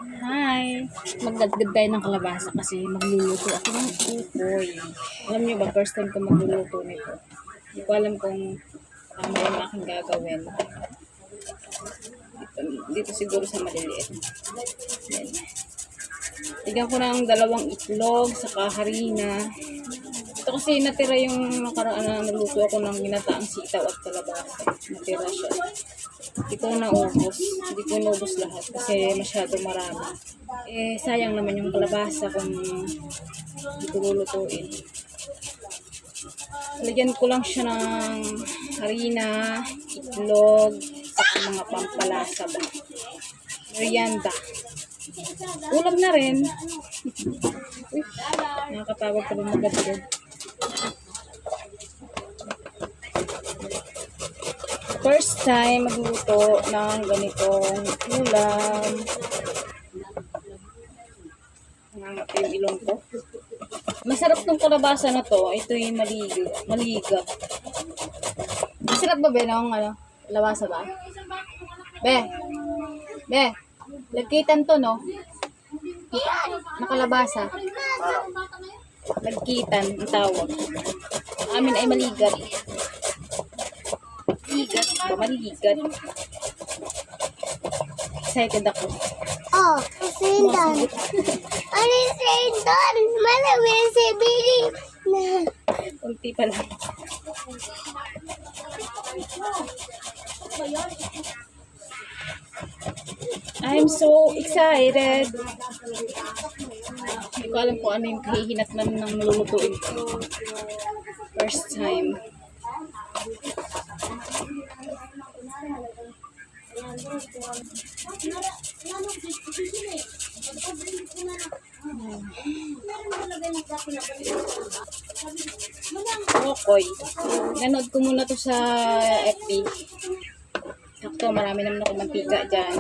Hi! Magdagdag tayo ng kalabasa kasi magluluto ako ng ukoy. Alam niyo ba, first time ko magluluto nito. Hindi ko alam kung tama yung aking gagawin. Dito siguro sa maliliit. Yan. Tignan ko ng 2 itlog, saka harina. Ito kasi natira yung nakaraan na naluto ako ng ginataang sitaw at kalabasa. Natira siya. Hindi ko naubos. Hindi ko naubos lahat kasi masyado marami. Eh, sayang naman yung kalabasa kung hindi ko lulutuin. Lagyan ko lang siya ng harina, itlog, saka mga pampalasa ba. Merienda. Ulam na rin. Uy, nakakatawag pa rin magdadagdag. First time magluto ng ganitong ulam. Nangangat yung ilong ko. Masarap tong kalabasa na to. Ito yung maliga. Masarap ba, be? Ng kalabasa ba? Be? Lagkitan to, no? Nakalabasa. Lagkitan, ang tawag. Amin ay maligat. Maligat. Excited ako. Oh, sindan. Ano yung sindan? Malawin si Billy. Kunti pa lang. I'm so excited. Hindi ko alam kung ano yung kahihinatnan ng malulutuin ko. First time. Okoy. Nanood ko muna to sa FB. Sakto, marami naman ako mantika dyan.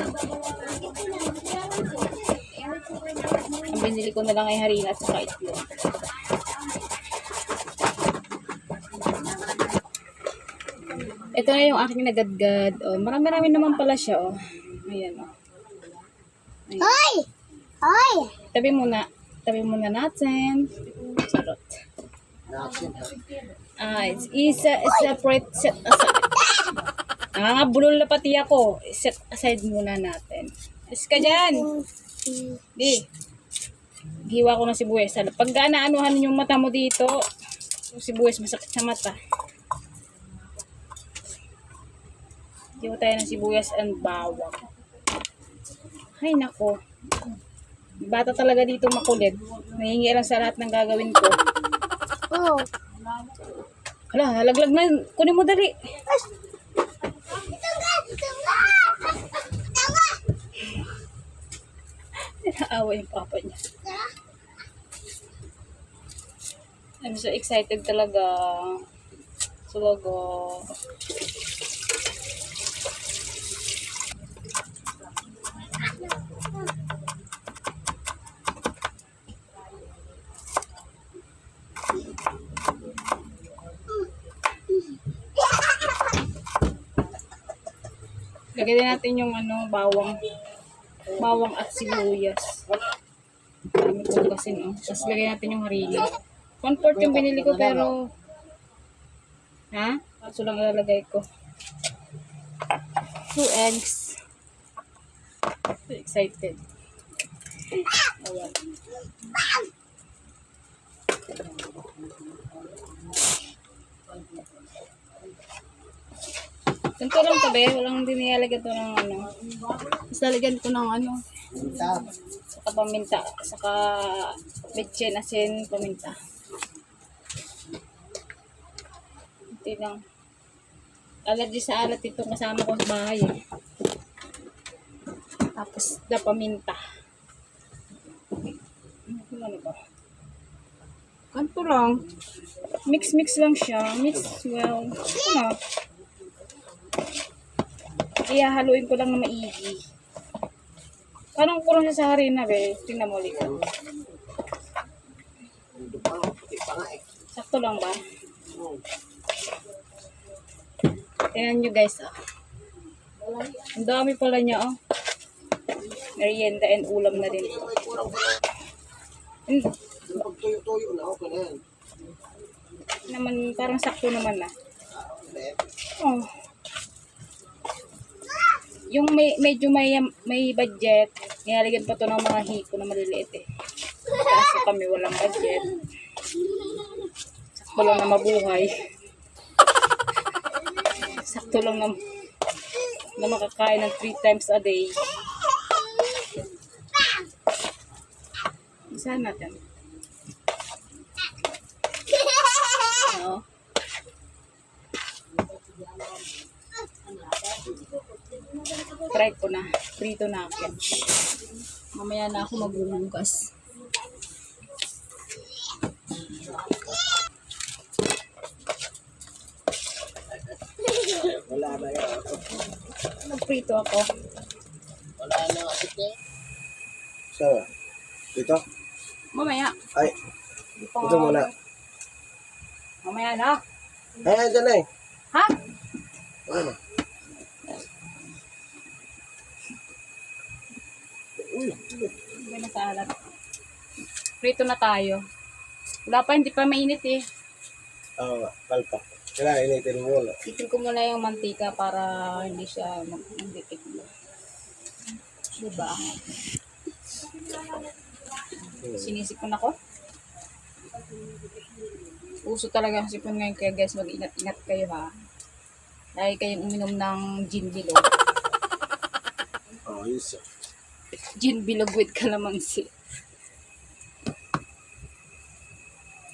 Ang binili ko na lang ay harina at saka itlog. Ito na yung aking nagadgad. Oh, marami-rami naman pala siya. Oh. Ayan. Oh. Ayan. Hoy! Hoy! Tabi muna natin. Sarot. It's a separate set aside. Bulol na pati ako. Set aside muna natin. Is ka dyan. Di. Hiwa ko ng sibuyas. Pag naanuhan yung mata mo dito, yung sibuyas masakit sa mata. Hiwa tayo ng sibuyas and bawang. Ay nako. Bata talaga dito makulit. Nahingi lang sa lahat ng gagawin ko. Oh. Hala, halaglag na. Kunin mo dali. Naawa yung papa niya. I'm so excited talaga. Lagyan din natin yung bawang at sibuyas. Dami ko kasi, no? Tapos lagyan natin yung harina. 1/4 yung binili ko pero kaso lang ilalagay ko 2 eggs. So excited. Ayan. Ganito lang tabi, walang diniyalagyan to ng Tapos lalagyan ko ng saka paminta, saka bitchin, asin, paminta. Hindi lang. Allergy sa alat itong kasama ko sa bahay. Tapos na paminta. Ano ba? Ganito lang. Mix lang siya. Mix well. Ihahaluin ko lang na maigi. Parang kurang siya sa harina, be. Tingnan mo ulit. Sakto lang ba? Tingnan nyo guys, oh. Ang dami pala niya, oh. Merienda and ulam na din. Hmm, Pag-tuyo-tuyo na, okay na yan. naman, parang sakto naman na. Oh. Yung medyo may budget, nilalagyan pa to ng mga hiko na maliliit eh. Kaso kami walang budget. Sakto lang na mabuhay. Sakto lang na makakain ng 3 times a day. Isahan natin. Oo. Try ko na. Prito na akin. Mamaya na ako magbubugas. Wala na yan. Nagprito ako. Wala na kasi eh. Saan? Dito? Mamaya. Ay, Di pa ito nga- muna. Mamaya na. Ay, dyan na eh. Ha? Okay na. Uy, Hindi na sa alat. Prito na tayo. Wala pa, hindi pa mainit eh. oo nga, kalpa. Kailangan initin mo muna. Itin ko muna yung mantika para hindi siya mag-ditik. Diba? Sinisipon ako. Uso talaga ang sipon ngayon kaya guys, mag-ingat-ingat kayo ha. Dahil kayong uminom ng gin bilog. Oo, yes. Gin bilog with calamansi.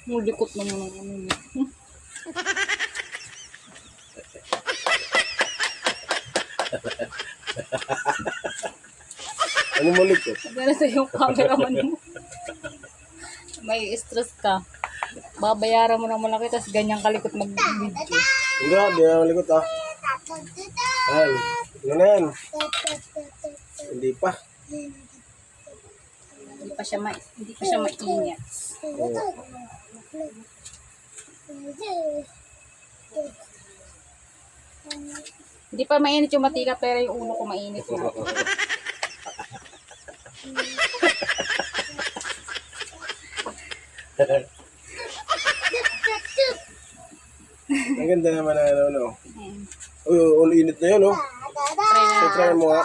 Mulikot naman ang ano niya. Ano mo likot? Ganito yung cameraman mo. May stress ka. Babayaran mo ng malaki, tapos ganyan kalikot mag-video. Grabe, ang likot ah. Ayan, ano na yan? Hindi pa. Hindi pa siya mainit. Oo. Hindi pa mainit yung matika, pero yung ulo ko mainit na. Ang ganda naman na ano, no? Ayan. Uy, all init na yun, no? Try na. So, try mo nga.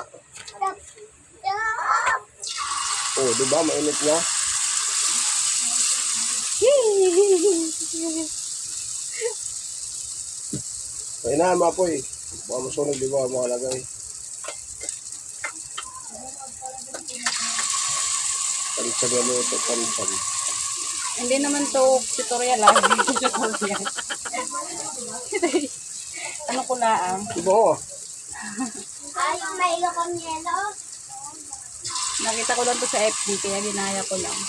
Oh, di ba? Mainit na. Painahan mo po eh. Baka masunog, di ba? Mga lagay. Pansag na ito, pansag. Hindi naman to tutorial ah. Tutorial. Ano ko lang. Di ba oh? Ay, yung may ilokong yelo. Nakita ko lang to sa FB, kaya ginaya ko lang.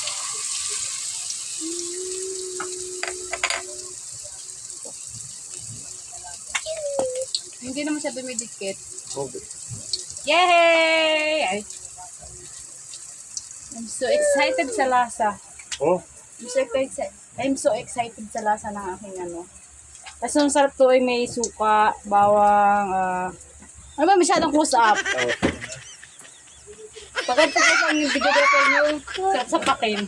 Hindi naman siya dumidikit. Okay. Yay! Ay. I'm so excited sa lasa. Oh? I'm so excited sa lasa ng aking ano. Tapos yung sarap to ay may suka, bawang, ano ba masyadong close up? Oh. Pagkat sa ang videographer nyo, sa pakin.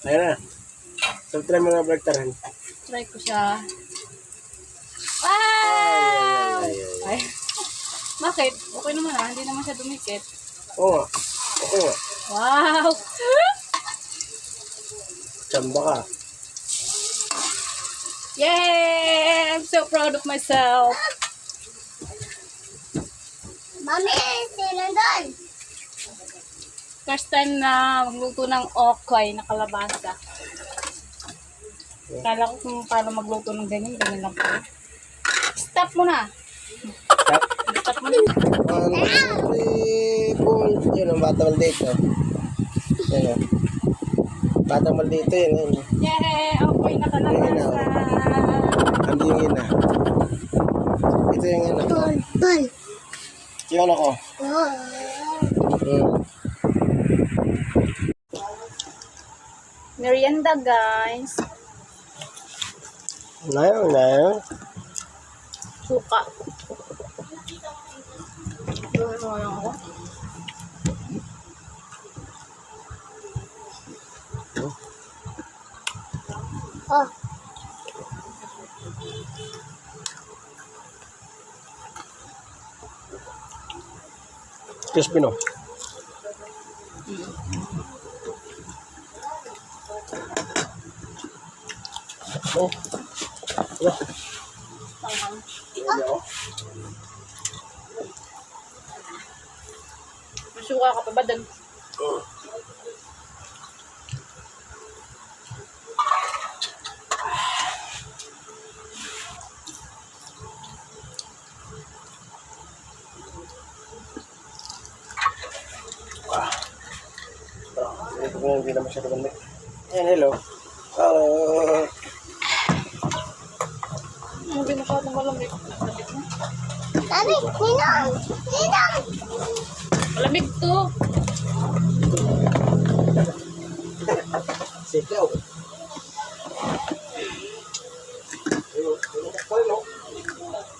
Ayun na. So, try mo na breaktaran. Try ko siya. Wow! Ay. Bakit? Okay naman ah, hindi naman siya dumikit. Oo nga. Oo nga. Wow! Tsamba ka. Yay! I'm so proud of myself. Mami, sino doon? First time na magluto ng okoy na kalabasa. Kala ko kung paano magluto ng ganyan, ganyan lang po. Stop mo na. Tap. Stop mo na. 1, 2, 3, 4. Yun ang bata maldito. Yun o. Bata maldito yun. Yun. Yay! Okoy na kalabasa. Hindi yung ina. Ito yung ina. Tol, tol. Yung ano ko. Oh. Merienda guys. Ngayon, ngayon. Suka. Ano nga lang ako? Oh. Crispy, no? Oh. Yeah. May suka ka pa ba doon? Ito ko hindi na masyado gamit. Ayan, hello. Ano binaka ng malamig? Mami, ninang! Ninang! Malamig to. Sikaw.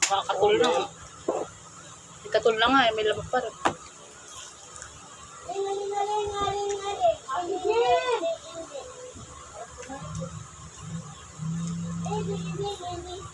Makakatul na. Ikatul na nga eh. May lamok pa rin. Baby, baby, baby.